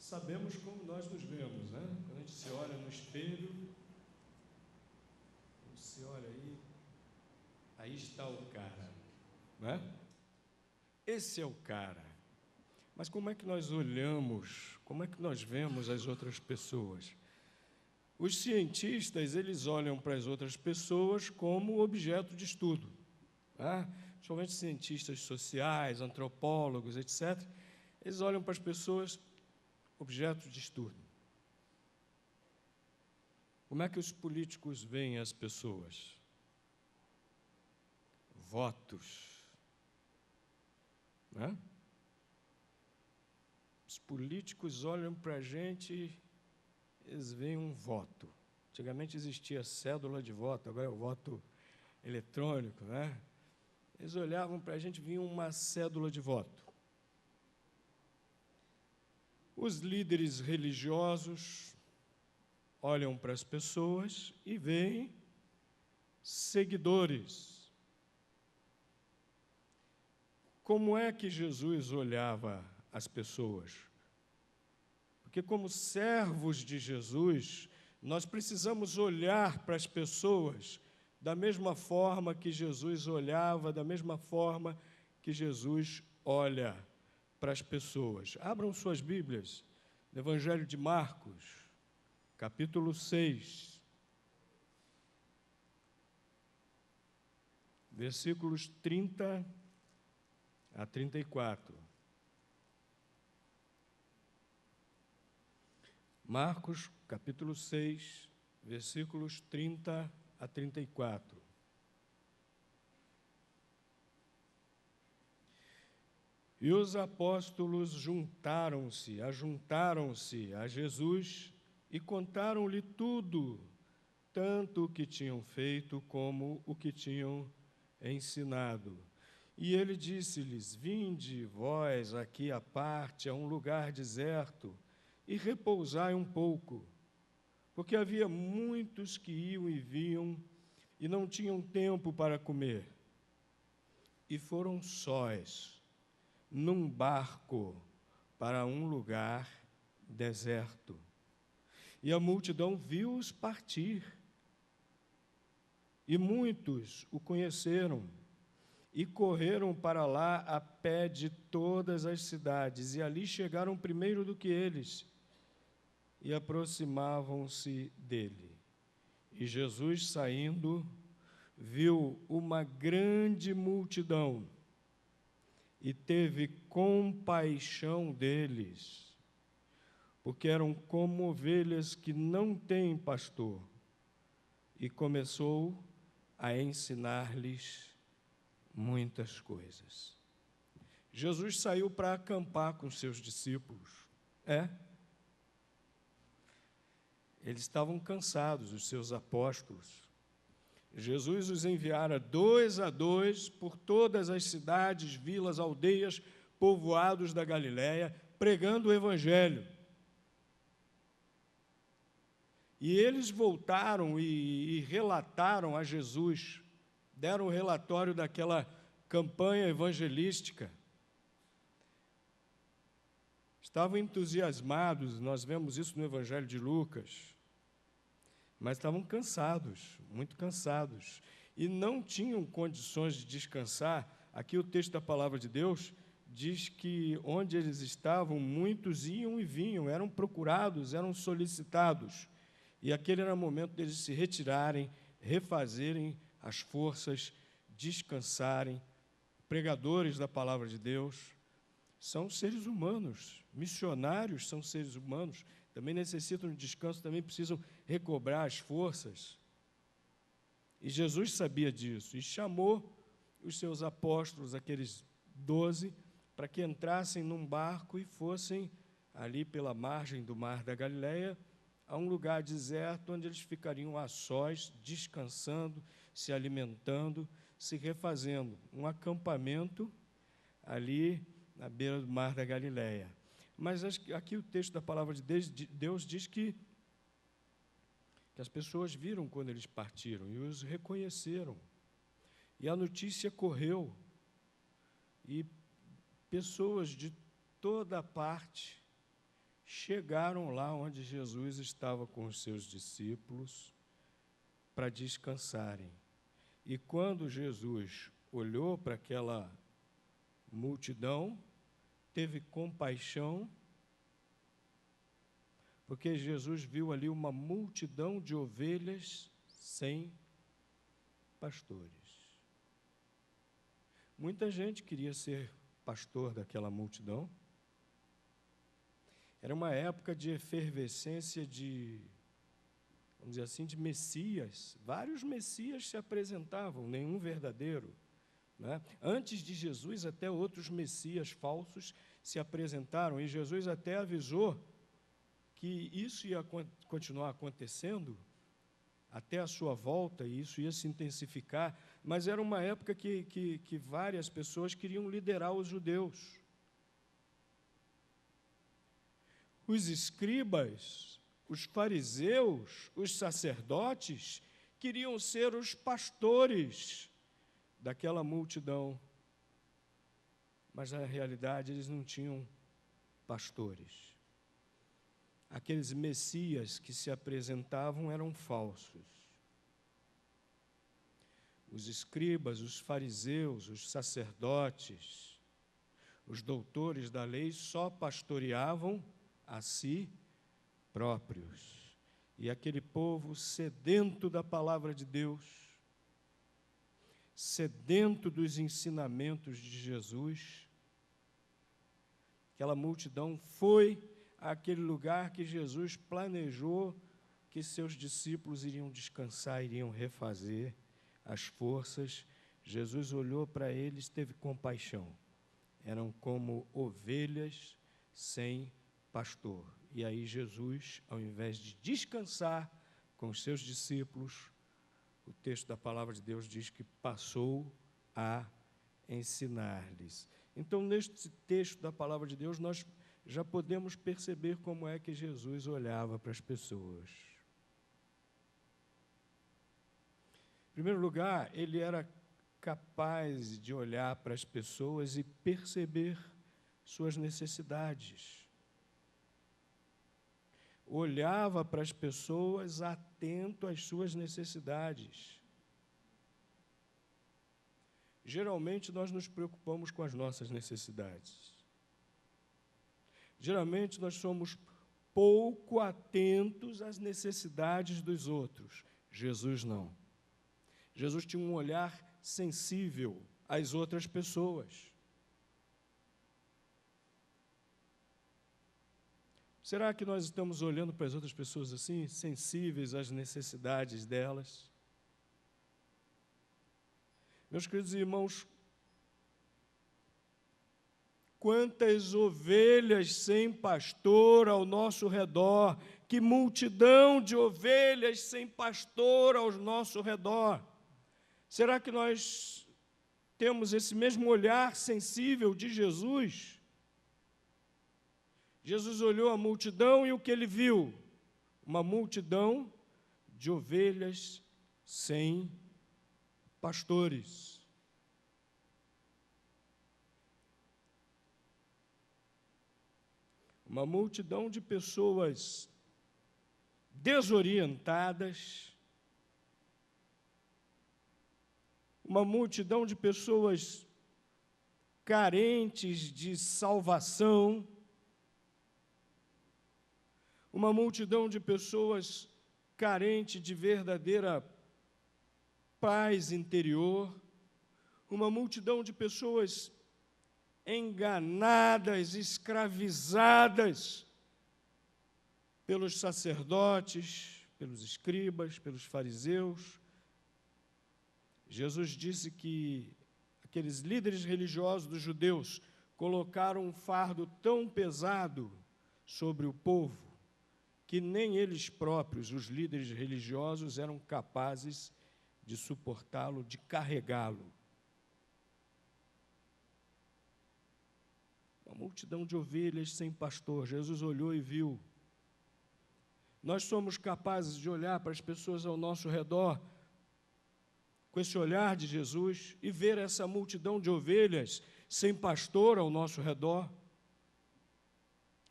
sabemos como nós nos vemos, né? Quando a gente se olha no espelho, a gente se olha aí está o cara, né? Esse é o cara. Mas como é que nós olhamos, como é que nós vemos as outras pessoas? Os cientistas, eles olham para as outras pessoas como objeto de estudo, né? Principalmente cientistas sociais, antropólogos, etc. Eles olham para as pessoas objeto de estudo. Como é que os políticos veem as pessoas? Votos, né? Os políticos olham para a gente, eles veem um voto. Antigamente existia cédula de voto, agora é o voto eletrônico, né? Eles olhavam para a gente, vinha uma cédula de voto. Os líderes religiosos olham para as pessoas e veem seguidores. Como é que Jesus olhava as pessoas? Porque, como servos de Jesus, nós precisamos olhar para as pessoas da mesma forma que Jesus olhava, da mesma forma que Jesus olha para as pessoas. Abram suas Bíblias no Evangelho de Marcos, capítulo 6, versículos 30 a 34. Marcos, capítulo 6, versículos 30 a 34. E os apóstolos ajuntaram-se a Jesus e contaram-lhe tudo, tanto o que tinham feito como o que tinham ensinado. E ele disse-lhes: Vinde vós aqui à parte, a um lugar deserto, e repousai um pouco, porque havia muitos que iam e vinham e não tinham tempo para comer. E foram sós, num barco, para um lugar deserto. E a multidão viu-os partir, e muitos o conheceram, e correram para lá a pé de todas as cidades, e ali chegaram primeiro do que eles, e aproximavam-se dele. E Jesus, saindo, viu uma grande multidão e teve compaixão deles, porque eram como ovelhas que não têm pastor, e começou a ensinar-lhes muitas coisas. Jesus saiu para acampar com seus discípulos. Eles estavam cansados, os seus apóstolos. Jesus os enviara 2 a 2 por todas as cidades, vilas, aldeias, povoados da Galileia, pregando o Evangelho. E eles voltaram e relataram a Jesus, deram o relatório daquela campanha evangelística. Estavam entusiasmados, nós vemos isso no Evangelho de Lucas, mas estavam cansados, muito cansados, e não tinham condições de descansar. Aqui o texto da Palavra de Deus diz que onde eles estavam, muitos iam e vinham, eram procurados, eram solicitados, e aquele era o momento deles se retirarem, refazerem as forças, descansarem. Pregadores da Palavra de Deus são seres humanos, missionários são seres humanos, também necessitam de descanso, também precisam recobrar as forças. E Jesus sabia disso e chamou os seus apóstolos, aqueles 12, para que entrassem num barco e fossem ali pela margem do mar da Galileia, a um lugar deserto, onde eles ficariam a sós, descansando, se alimentando, se refazendo. Um acampamento ali na beira do mar da Galileia. Mas aqui o texto da Palavra de Deus diz que as pessoas viram quando eles partiram e os reconheceram. E a notícia correu, e pessoas de toda parte chegaram lá onde Jesus estava com os seus discípulos para descansarem. E quando Jesus olhou para aquela multidão, teve compaixão, porque Jesus viu ali uma multidão de ovelhas sem pastores. Muita gente queria ser pastor daquela multidão. Era uma época de efervescência de, vamos dizer assim, de messias. Vários messias se apresentavam, nenhum verdadeiro, né? Antes de Jesus, até outros messias falsos se apresentaram, e Jesus até avisou que isso ia continuar acontecendo até a sua volta, e isso ia se intensificar, mas era uma época que várias pessoas queriam liderar os judeus. Os escribas, os fariseus, os sacerdotes queriam ser os pastores daquela multidão, mas na realidade eles não tinham pastores. Aqueles messias que se apresentavam eram falsos. Os escribas, os fariseus, os sacerdotes, os doutores da lei só pastoreavam a si próprios. E aquele povo sedento da palavra de Deus, sedento dos ensinamentos de Jesus, aquela multidão foi àquele lugar que Jesus planejou que seus discípulos iriam descansar, iriam refazer as forças. Jesus olhou para eles, teve compaixão. Eram como ovelhas sem pastor. E aí Jesus, ao invés de descansar com os seus discípulos, o texto da palavra de Deus diz que passou a ensinar-lhes. Então, neste texto da palavra de Deus, nós já podemos perceber como é que Jesus olhava para as pessoas. Em primeiro lugar, ele era capaz de olhar para as pessoas e perceber suas necessidades. Olhava para as pessoas atento às suas necessidades. Geralmente, nós nos preocupamos com as nossas necessidades. Geralmente, nós somos pouco atentos às necessidades dos outros. Jesus não. Jesus tinha um olhar sensível às outras pessoas. Será que nós estamos olhando para as outras pessoas assim, sensíveis às necessidades delas? Meus queridos irmãos, quantas ovelhas sem pastor ao nosso redor, que multidão de ovelhas sem pastor ao nosso redor. Será que nós temos esse mesmo olhar sensível de Jesus? Jesus olhou a multidão e o que ele viu? Uma multidão de ovelhas sem pastores. Uma multidão de pessoas desorientadas, uma multidão de pessoas carentes de salvação, uma multidão de pessoas carentes de verdadeira paz interior, uma multidão de pessoas enganadas, escravizadas pelos sacerdotes, pelos escribas, pelos fariseus. Jesus disse que aqueles líderes religiosos dos judeus colocaram um fardo tão pesado sobre o povo que nem eles próprios, os líderes religiosos, eram capazes de suportá-lo, de carregá-lo. Uma multidão de ovelhas sem pastor. Jesus olhou e viu. Nós somos capazes de olhar para as pessoas ao nosso redor com esse olhar de Jesus e ver essa multidão de ovelhas sem pastor ao nosso redor?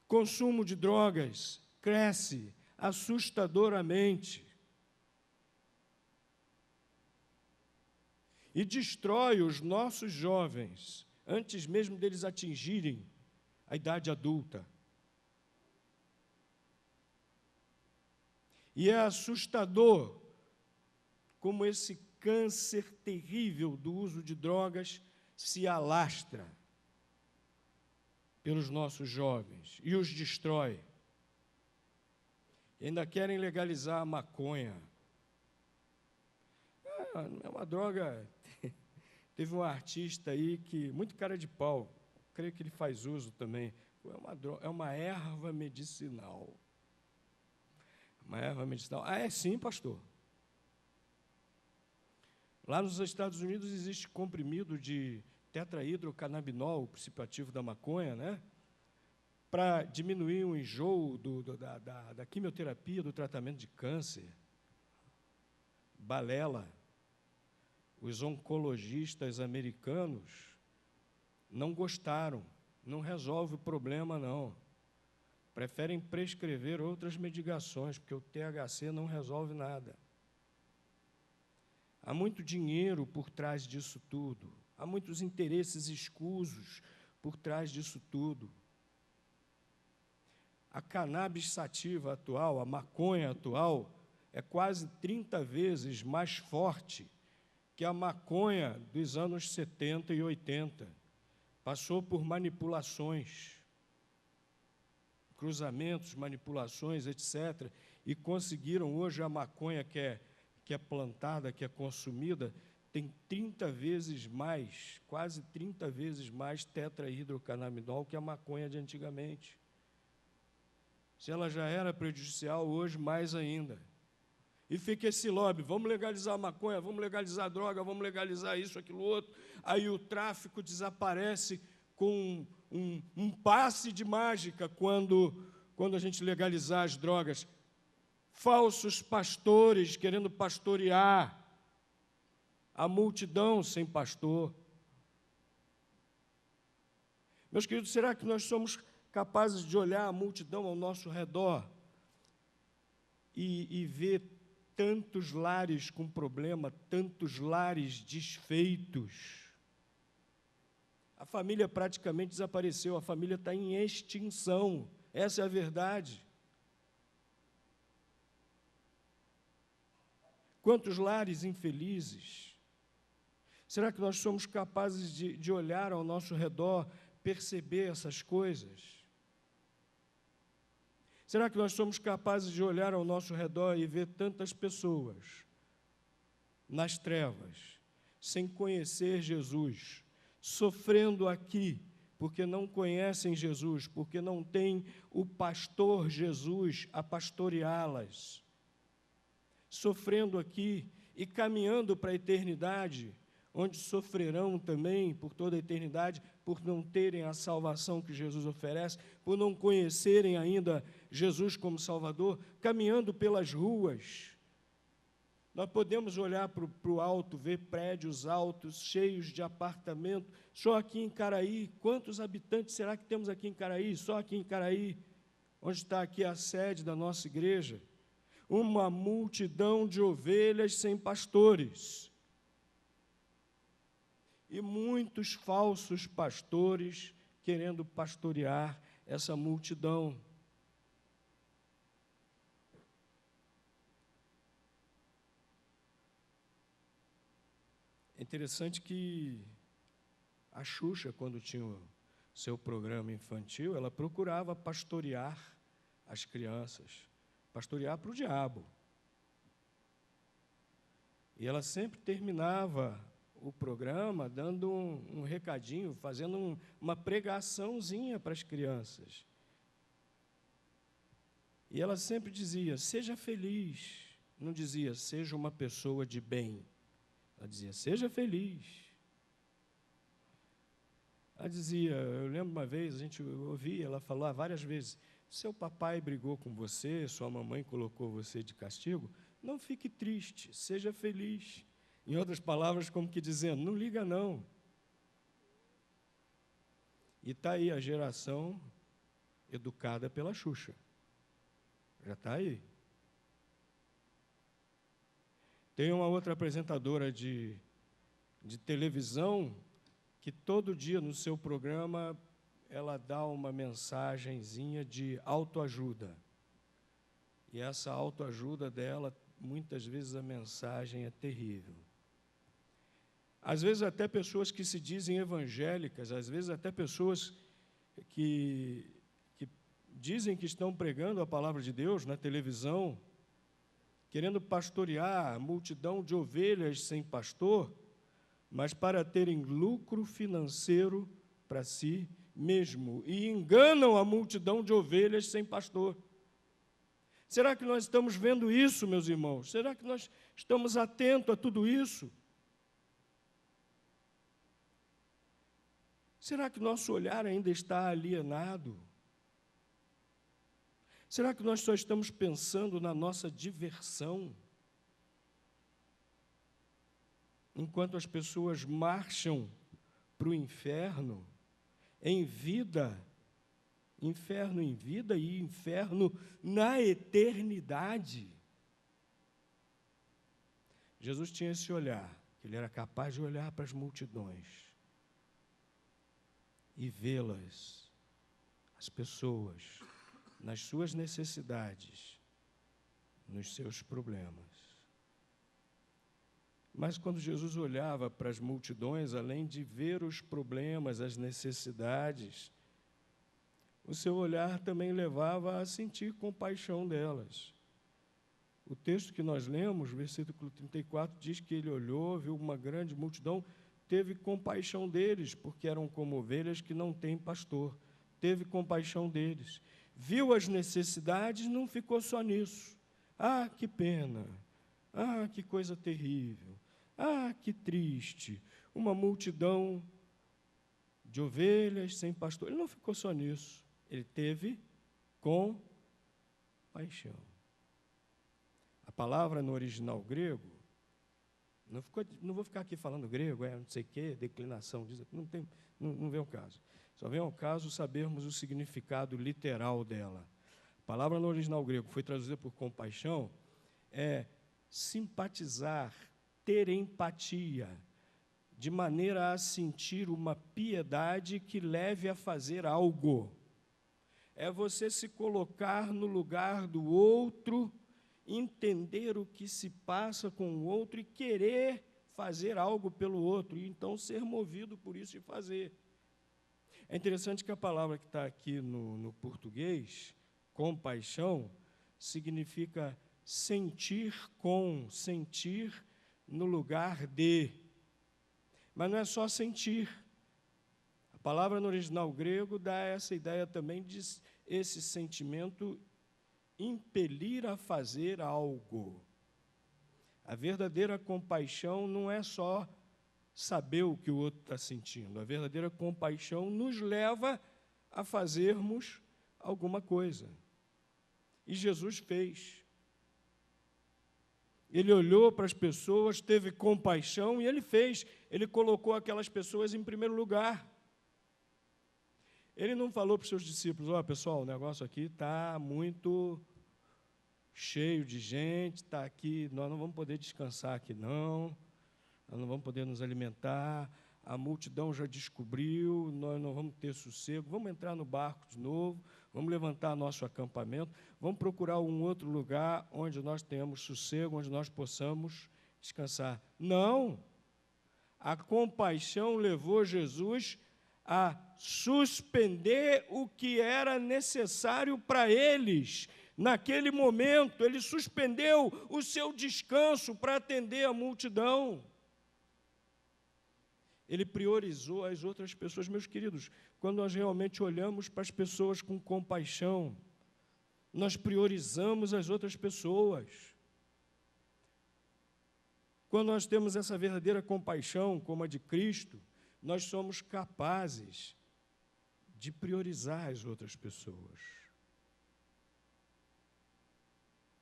Consumo de drogas cresce assustadoramente e destrói os nossos jovens antes mesmo deles atingirem a idade adulta. E é assustador como esse câncer terrível do uso de drogas se alastra pelos nossos jovens e os destrói. E ainda querem legalizar a maconha. É uma droga. Teve um artista aí que, muito cara de pau, creio que ele faz uso também. É uma erva medicinal. Uma erva medicinal. Ah, é sim, pastor. Lá nos Estados Unidos existe comprimido de tetrahidrocannabinol, o princípio ativo da maconha, né? Para diminuir o enjoo da quimioterapia, do tratamento de câncer. Balela. Os oncologistas americanos não gostaram, não resolve o problema, não. Preferem prescrever outras medicações, porque o THC não resolve nada. Há muito dinheiro por trás disso tudo. Há muitos interesses escusos por trás disso tudo. A cannabis sativa atual, a maconha atual, é quase 30 vezes mais forte que a maconha dos anos 70 e 80. Passou por manipulações, cruzamentos, manipulações, etc. E conseguiram, hoje, a maconha que é plantada, que é consumida, tem 30 vezes mais, quase 30 vezes mais tetrahidrocannabinol que a maconha de antigamente. Se ela já era prejudicial, hoje mais ainda. E fica esse lobby, vamos legalizar a maconha, vamos legalizar a droga, vamos legalizar isso, aquilo, outro. Aí o tráfico desaparece com um passe de mágica quando a gente legalizar as drogas. Falsos pastores querendo pastorear a multidão sem pastor. Meus queridos, será que nós somos capazes de olhar a multidão ao nosso redor e ver tantos lares com problema, tantos lares desfeitos? A família praticamente desapareceu, a família está em extinção, essa é a verdade. Quantos lares infelizes? Será que nós somos capazes de olhar ao nosso redor, perceber essas coisas? Será que nós somos capazes de olhar ao nosso redor e ver tantas pessoas nas trevas, sem conhecer Jesus, sofrendo aqui, porque não conhecem Jesus, porque não têm o pastor Jesus a pastoreá-las, sofrendo aqui e caminhando para a eternidade, onde sofrerão também por toda a eternidade, por não terem a salvação que Jesus oferece, por não conhecerem ainda Jesus como Salvador, caminhando pelas ruas. Nós podemos olhar para o alto, ver prédios altos, cheios de apartamento, só aqui em Caraí. Quantos habitantes será que temos aqui em Caraí? Só aqui em Caraí, onde está aqui a sede da nossa igreja. Uma multidão de ovelhas sem pastores. E muitos falsos pastores querendo pastorear essa multidão. É interessante que a Xuxa, quando tinha o seu programa infantil, ela procurava pastorear as crianças, pastorear para o diabo. E ela sempre terminava o programa dando um recadinho, fazendo uma pregaçãozinha para as crianças. E ela sempre dizia, seja feliz. Não dizia, seja uma pessoa de bem. Ela dizia, seja feliz. Ela dizia, eu lembro uma vez, a gente ouvia ela falar várias vezes, seu papai brigou com você, sua mamãe colocou você de castigo, não fique triste, seja feliz. Em outras palavras, como que dizendo, não liga não. E está aí a geração educada pela Xuxa. Já está aí. Tem uma outra apresentadora de televisão que todo dia no seu programa ela dá uma mensagenzinha de autoajuda. E essa autoajuda dela, muitas vezes a mensagem é terrível. Às vezes até pessoas que se dizem evangélicas, às vezes até pessoas que dizem que estão pregando a palavra de Deus na televisão, querendo pastorear a multidão de ovelhas sem pastor, mas para terem lucro financeiro para si mesmo, e enganam a multidão de ovelhas sem pastor. Será que nós estamos vendo isso, meus irmãos? Será que nós estamos atentos a tudo isso? Será que nosso olhar ainda está alienado? Será que nós só estamos pensando na nossa diversão? Enquanto as pessoas marcham para o inferno, em vida, inferno em vida e inferno na eternidade. Jesus tinha esse olhar, que ele era capaz de olhar para as multidões e vê-las, as pessoas, nas suas necessidades, nos seus problemas. Mas quando Jesus olhava para as multidões, além de ver os problemas, as necessidades, o seu olhar também levava a sentir compaixão delas. O texto que nós lemos, versículo 34, diz que ele olhou, viu uma grande multidão, teve compaixão deles, porque eram como ovelhas que não têm pastor. Teve compaixão deles. Viu as necessidades, não ficou só nisso. Ah, que pena! Ah, que coisa terrível! Ah, que triste! Uma multidão de ovelhas sem pastor. Ele não ficou só nisso. Ele teve compaixão. A palavra no original grego, não vou ficar aqui falando grego, não sei o quê, declinação, não vem ao caso. Só vem ao caso sabermos o significado literal dela. A palavra no original grego, que foi traduzida por compaixão, é simpatizar, ter empatia, de maneira a sentir uma piedade que leve a fazer algo. É você se colocar no lugar do outro, entender o que se passa com o outro e querer fazer algo pelo outro, e então ser movido por isso e fazer. É interessante que a palavra que está aqui no português, compaixão, significa sentir no lugar de. Mas não é só sentir. A palavra no original grego dá essa ideia também de esse sentimento impelir a fazer algo. A verdadeira compaixão não é só saber o que o outro está sentindo. A verdadeira compaixão nos leva a fazermos alguma coisa. E Jesus fez. Ele olhou para as pessoas, teve compaixão e ele fez. Ele colocou aquelas pessoas em primeiro lugar. Ele não falou para os seus discípulos, pessoal, o negócio aqui está muito cheio de gente, está aqui, nós não vamos poder descansar aqui, não. Nós não vamos poder nos alimentar, a multidão já descobriu, nós não vamos ter sossego, vamos entrar no barco de novo, vamos levantar nosso acampamento, vamos procurar um outro lugar onde nós tenhamos sossego, onde nós possamos descansar. Não! A compaixão levou Jesus a suspender o que era necessário para eles. Naquele momento, ele suspendeu o seu descanso para atender a multidão. Ele priorizou as outras pessoas. Meus queridos, quando nós realmente olhamos para as pessoas com compaixão, nós priorizamos as outras pessoas. Quando nós temos essa verdadeira compaixão, como a de Cristo, nós somos capazes de priorizar as outras pessoas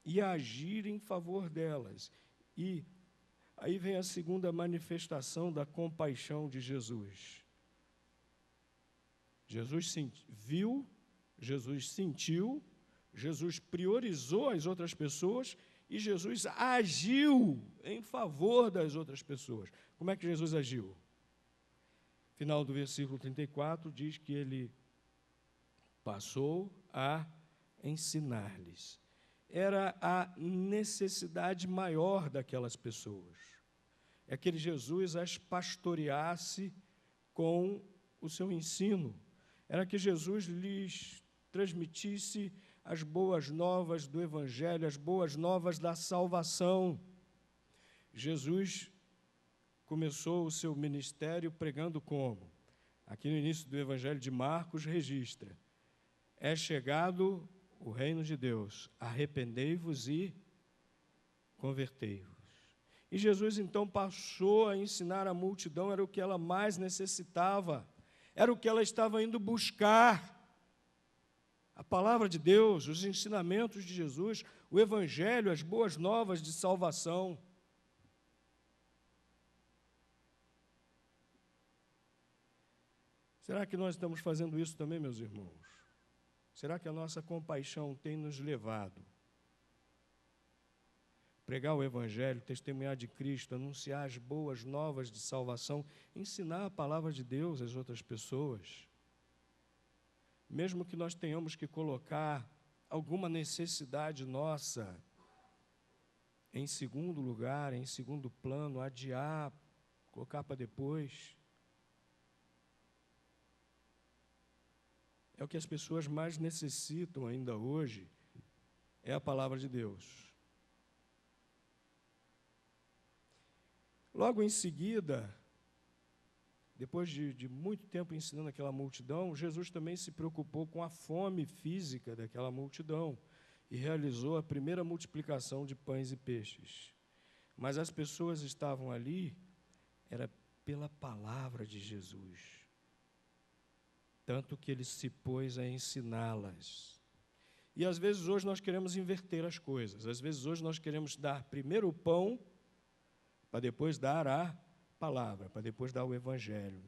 e agir em favor delas. E aí vem a segunda manifestação da compaixão de Jesus. Jesus viu Jesus sentiu, Jesus priorizou as outras pessoas e Jesus agiu em favor das outras pessoas. Como é que Jesus agiu? Final do versículo 34 diz que ele passou a ensinar-lhes. Era a necessidade maior daquelas pessoas. É que Jesus as pastoreasse com o seu ensino. Era que Jesus lhes transmitisse as boas novas do Evangelho, as boas novas da salvação. Jesus começou o seu ministério pregando como? Aqui no início do Evangelho de Marcos registra: é chegado o reino de Deus, arrependei-vos e convertei-vos. E Jesus então passou a ensinar a multidão, era o que ela mais necessitava, era o que ela estava indo buscar. A palavra de Deus, os ensinamentos de Jesus, o Evangelho, as boas novas de salvação. Será que nós estamos fazendo isso também, meus irmãos? Será que a nossa compaixão tem nos levado? Pregar o Evangelho, testemunhar de Cristo, anunciar as boas novas de salvação, ensinar a palavra de Deus às outras pessoas. Mesmo que nós tenhamos que colocar alguma necessidade nossa em segundo lugar, em segundo plano, adiar, colocar para depois. É o que as pessoas mais necessitam ainda hoje, é a palavra de Deus. Logo em seguida, depois de muito tempo ensinando aquela multidão, Jesus também se preocupou com a fome física daquela multidão e realizou a primeira multiplicação de pães e peixes. Mas as pessoas estavam ali, era pela palavra de Jesus, tanto que ele se pôs a ensiná-las. E às vezes hoje nós queremos inverter as coisas, às vezes hoje nós queremos dar primeiro o pão, para depois dar a palavra, para depois dar o Evangelho.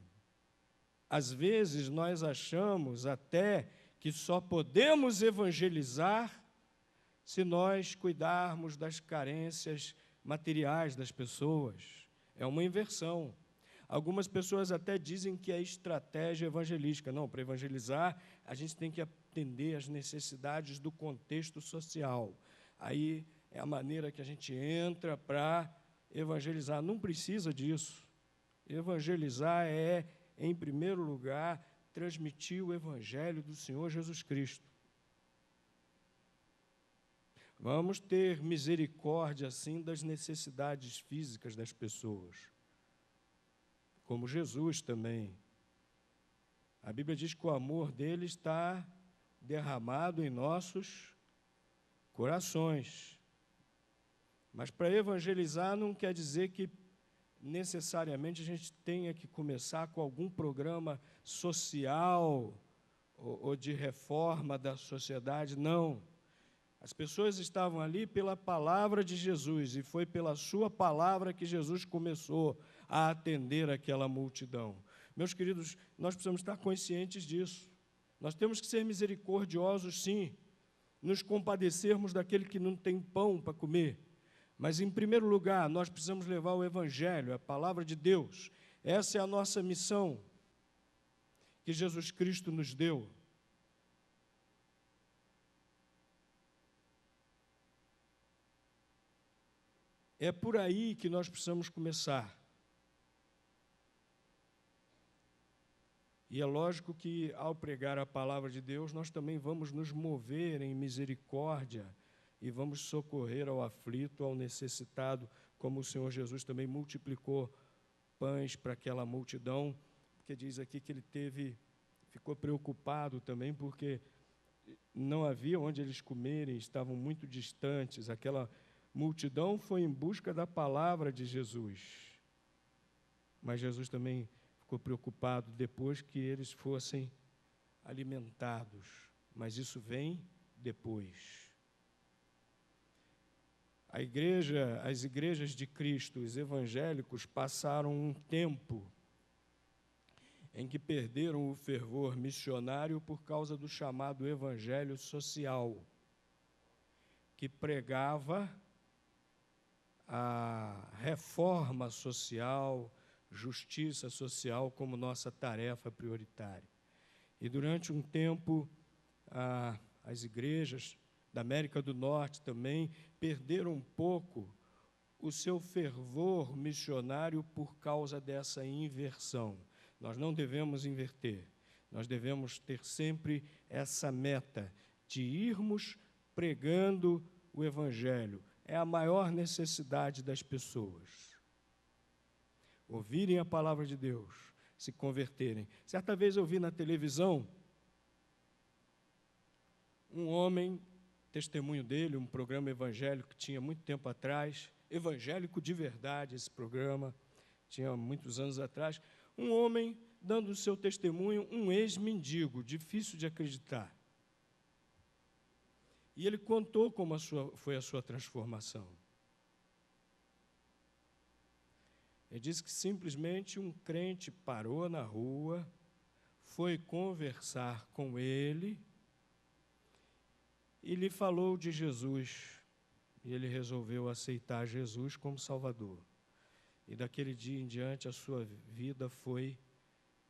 Às vezes nós achamos até que só podemos evangelizar se nós cuidarmos das carências materiais das pessoas. É uma inversão. Algumas pessoas até dizem que é estratégia evangelística. Não, para evangelizar, a gente tem que atender às necessidades do contexto social. Aí é a maneira que a gente entra para evangelizar. Não precisa disso. Evangelizar é, em primeiro lugar, transmitir o Evangelho do Senhor Jesus Cristo. Vamos ter misericórdia, assim, das necessidades físicas das pessoas, como Jesus também. A Bíblia diz que o amor dele está derramado em nossos corações. Mas para evangelizar não quer dizer que necessariamente a gente tenha que começar com algum programa social ou de reforma da sociedade, não. As pessoas estavam ali pela palavra de Jesus, e foi pela sua palavra que Jesus começou a atender aquela multidão. Meus queridos, nós precisamos estar conscientes disso. Nós temos que ser misericordiosos, sim, nos compadecermos daquele que não tem pão para comer. Mas, em primeiro lugar, nós precisamos levar o Evangelho, a palavra de Deus. Essa é a nossa missão que Jesus Cristo nos deu. É por aí que nós precisamos começar. E é lógico que, ao pregar a palavra de Deus, nós também vamos nos mover em misericórdia e vamos socorrer ao aflito, ao necessitado, como o Senhor Jesus também multiplicou pães para aquela multidão, porque diz aqui que ele ficou preocupado também, porque não havia onde eles comerem, estavam muito distantes. Aquela multidão foi em busca da palavra de Jesus. Mas Jesus também ficou preocupado depois que eles fossem alimentados. Mas isso vem depois. As igrejas de Cristo, os evangélicos, passaram um tempo em que perderam o fervor missionário por causa do chamado evangelho social, que pregava a reforma social, justiça social como nossa tarefa prioritária. E durante um tempo, as igrejas da América do Norte também perderam um pouco o seu fervor missionário por causa dessa inversão. Nós não devemos inverter, nós devemos ter sempre essa meta de irmos pregando o Evangelho. É a maior necessidade das pessoas. Ouvirem a palavra de Deus, se converterem. Certa vez eu vi na televisão um homem, testemunho dele, um programa evangélico que tinha muito tempo atrás, evangélico de verdade esse programa, tinha muitos anos atrás, um homem dando o seu testemunho, um ex-mendigo, difícil de acreditar. E ele contou como foi a sua transformação. Ele disse que simplesmente um crente parou na rua, foi conversar com ele e lhe falou de Jesus. E ele resolveu aceitar Jesus como Salvador. E daquele dia em diante a sua vida foi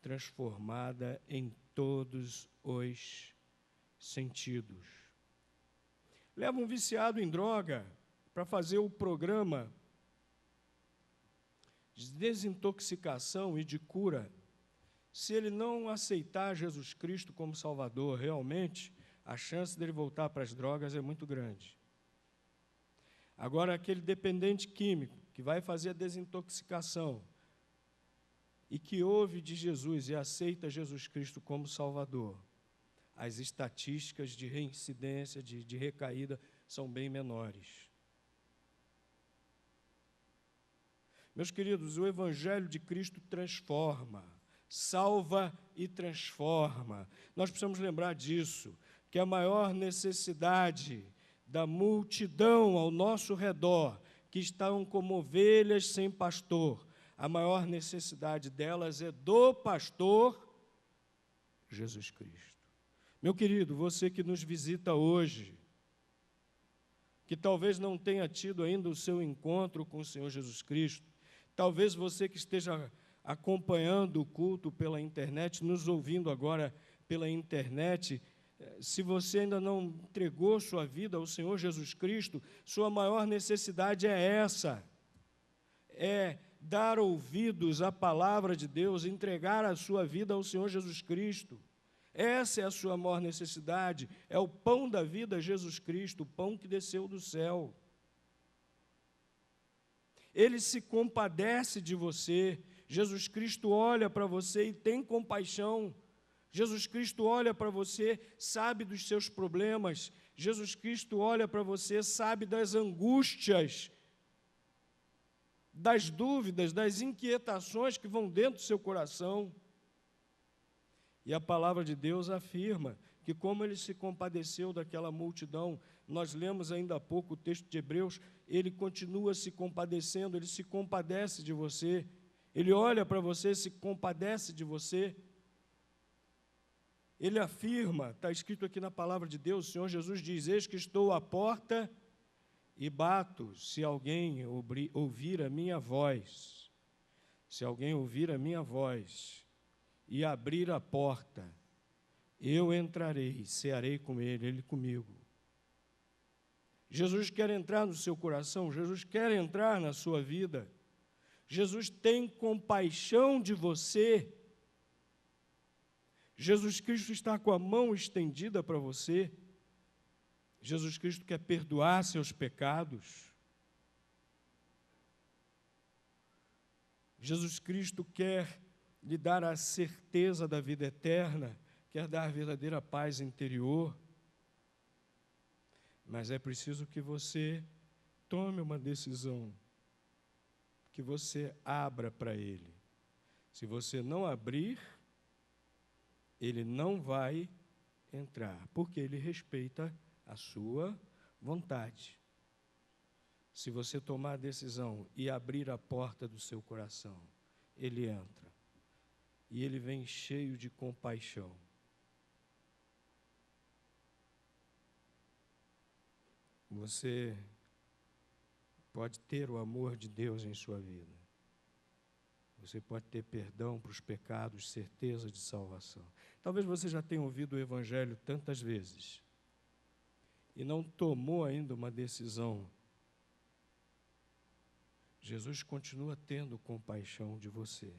transformada em todos os sentidos. Leva um viciado em droga para fazer o programa de desintoxicação e de cura. Se ele não aceitar Jesus Cristo como Salvador, realmente, a chance dele voltar para as drogas é muito grande. Agora, aquele dependente químico que vai fazer a desintoxicação e que ouve de Jesus e aceita Jesus Cristo como Salvador, as estatísticas de reincidência, de recaída, são bem menores. Meus queridos, o Evangelho de Cristo transforma, salva e transforma. Nós precisamos lembrar disso, que a maior necessidade da multidão ao nosso redor, que estão como ovelhas sem pastor, a maior necessidade delas é do pastor Jesus Cristo. Meu querido, você que nos visita hoje, que talvez não tenha tido ainda o seu encontro com o Senhor Jesus Cristo, talvez você que esteja acompanhando o culto pela internet, nos ouvindo agora pela internet, se você ainda não entregou sua vida ao Senhor Jesus Cristo, sua maior necessidade é essa, é dar ouvidos à palavra de Deus, entregar a sua vida ao Senhor Jesus Cristo. Essa é a sua maior necessidade, é o pão da vida, Jesus Cristo, o pão que desceu do céu. Ele se compadece de você, Jesus Cristo olha para você e tem compaixão. Jesus Cristo olha para você, sabe dos seus problemas. Jesus Cristo olha para você, sabe das angústias, das dúvidas, das inquietações que vão dentro do seu coração. E a palavra de Deus afirma que como ele se compadeceu daquela multidão, nós lemos ainda há pouco o texto de Hebreus, ele continua se compadecendo, ele se compadece de você, ele olha para você, se compadece de você. Ele afirma, está escrito aqui na palavra de Deus, o Senhor Jesus diz: eis que estou à porta e bato, se alguém ouvir a minha voz, se alguém ouvir a minha voz e abrir a porta, eu entrarei, cearei com ele, ele comigo. Jesus quer entrar no seu coração, Jesus quer entrar na sua vida, Jesus tem compaixão de você, Jesus Cristo está com a mão estendida para você, Jesus Cristo quer perdoar seus pecados, Jesus Cristo quer lhe dar a certeza da vida eterna, quer dar verdadeira paz interior, mas é preciso que você tome uma decisão, que você abra para Ele. Se você não abrir, Ele não vai entrar, porque Ele respeita a sua vontade. Se você tomar a decisão e abrir a porta do seu coração, Ele entra. e ele vem cheio de compaixão. Você pode ter o amor de Deus em sua vida. Você pode ter perdão para os pecados, certeza de salvação. Talvez você já tenha ouvido o Evangelho tantas vezes e não tomou ainda uma decisão. Jesus continua tendo compaixão de você.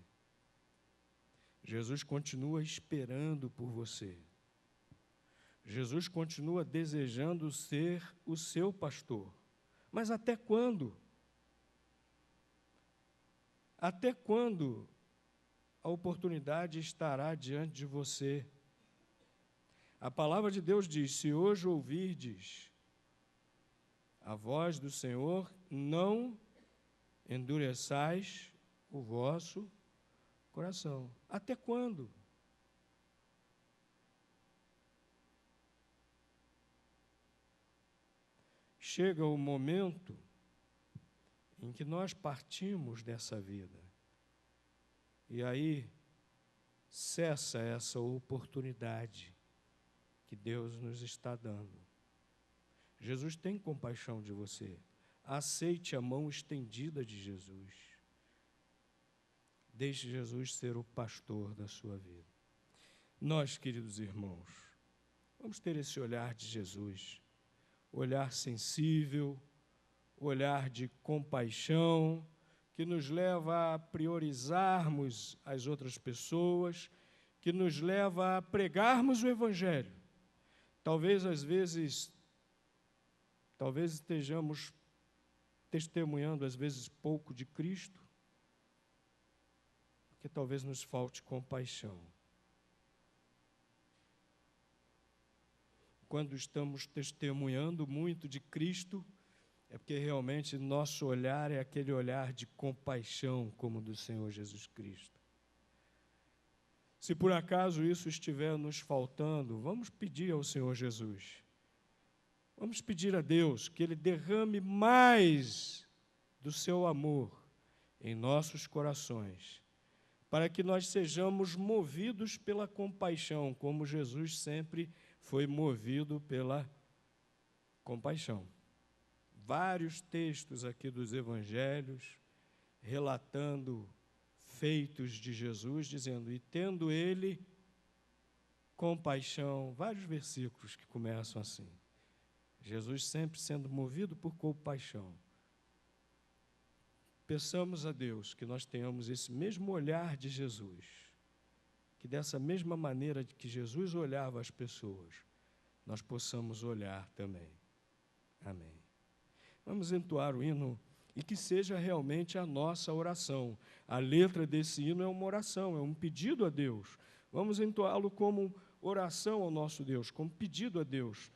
Jesus continua esperando por você. Jesus continua desejando ser o seu pastor. Mas até quando? Até quando a oportunidade estará diante de você? A palavra de Deus diz: se hoje ouvirdes a voz do Senhor, não endureçais o vosso coração. Até quando? Chega o momento em que nós partimos dessa vida. E aí cessa essa oportunidade que Deus nos está dando. Jesus tem compaixão de você. Aceite a mão estendida de Jesus. Deixe Jesus ser o pastor da sua vida. Nós, queridos irmãos, vamos ter esse olhar de Jesus, olhar sensível, olhar de compaixão, que nos leva a priorizarmos as outras pessoas, que nos leva a pregarmos o Evangelho. Talvez, às vezes, estejamos testemunhando, às vezes, pouco de Cristo, porque talvez nos falte compaixão. Quando estamos testemunhando muito de Cristo, é porque realmente nosso olhar é aquele olhar de compaixão, como o do Senhor Jesus Cristo. Se por acaso isso estiver nos faltando, vamos pedir ao Senhor Jesus. Vamos pedir a Deus que Ele derrame mais do seu amor em nossos corações, para que nós sejamos movidos pela compaixão, como Jesus sempre foi movido pela compaixão. Vários textos aqui dos evangelhos relatando feitos de Jesus, dizendo, e tendo ele compaixão, vários versículos que começam assim. Jesus sempre sendo movido por compaixão. Peçamos a Deus que nós tenhamos esse mesmo olhar de Jesus, que dessa mesma maneira que Jesus olhava as pessoas, nós possamos olhar também. Amém. Vamos entoar o hino e que seja realmente a nossa oração. A letra desse hino é uma oração, é um pedido a Deus. Vamos entoá-lo como oração ao nosso Deus, como pedido a Deus,